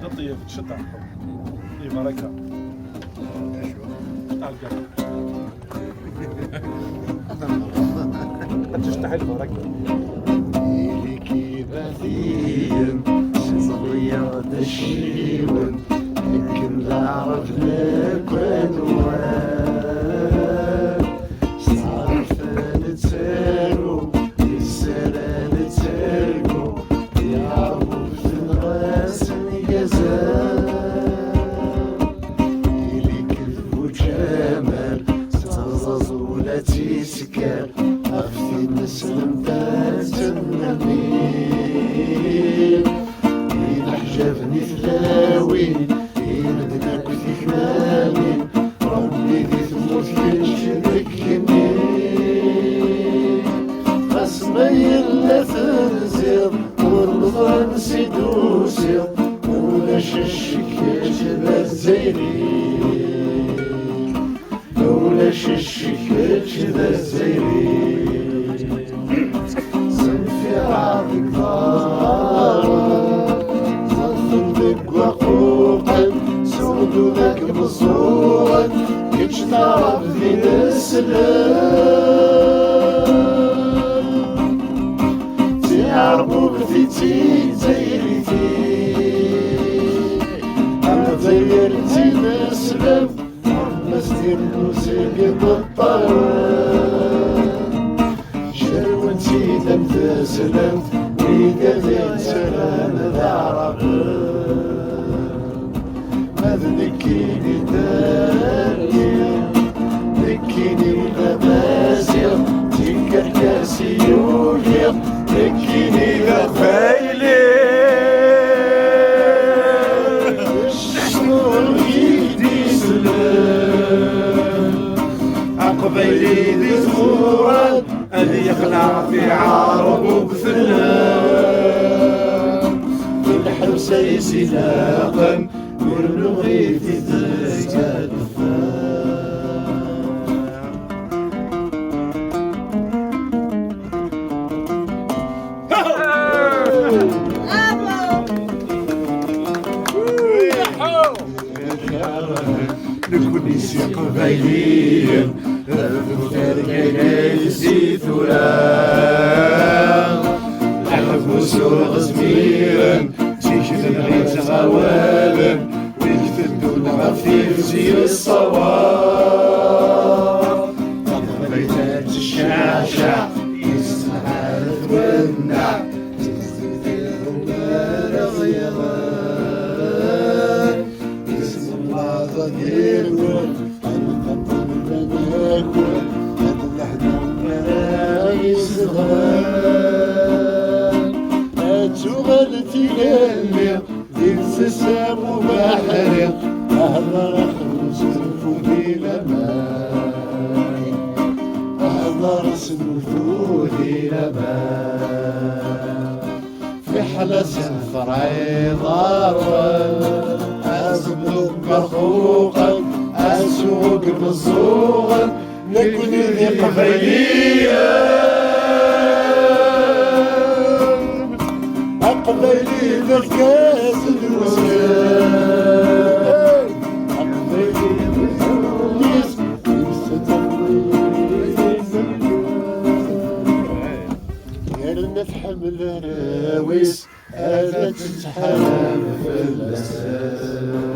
نطيب شطع اي بركه تشتحي البركه إليكي بثين صغيرة الشيون لكن لا أعرف لك عنوان صارف نتسالو يسالا نتسالو يعرفو في الراس الجزال إليك وجمال تغزز ولا تيسكر أختي نسلم ذات النبيل إذا حجبني ثلاوين يردك في كمالي ربي دي تموت كنشدك يمين خصمي إلا تنزيض والنظر نسيدوسيض ولاش الشكاش ذا الزيرين ولاش الشكاش ذا الزيرين صنفي عاطك ضارب صنفك وقوقا سودو ذاك بصورا كنش تعرف ذي السلام تعرفو بثيتي زيرتي أنا زيرتي نسلم مسدير موسيقى بالطيران شروتي دم تسلمت ويقدر سلام ذا عرب ما ذكيني داري ذكيني غمازير تلك كاسي يوليق ذكيني غفايلي قبيلي ذي زوران اللي يخلع في عرب وبثلان والحبسة يسلاقا والنغي في ذاك نكون يسيق قبيليا تركينا يزيد وراه الحبوس وغزميرا تيجي العيد غوالا ويكتبوا الغفير زي الصواب بيتات الشاشة يستعرض والنع اسم الله غديركم القطن بناكم هذا اللحظة مرايس غال هاتو غلتي للي ذي السسام وبحري أهضر خمس فودي لماي أهضر سنفودي لماي في حلا سنفرعي ضاروا أزبط مرخوقا أسوق مصوغا نكون ذي قبيليا أقبلي ذكاس الوسام أقبلي ذكاس يرنا تحمل راويس هذا تتحرم في اللسان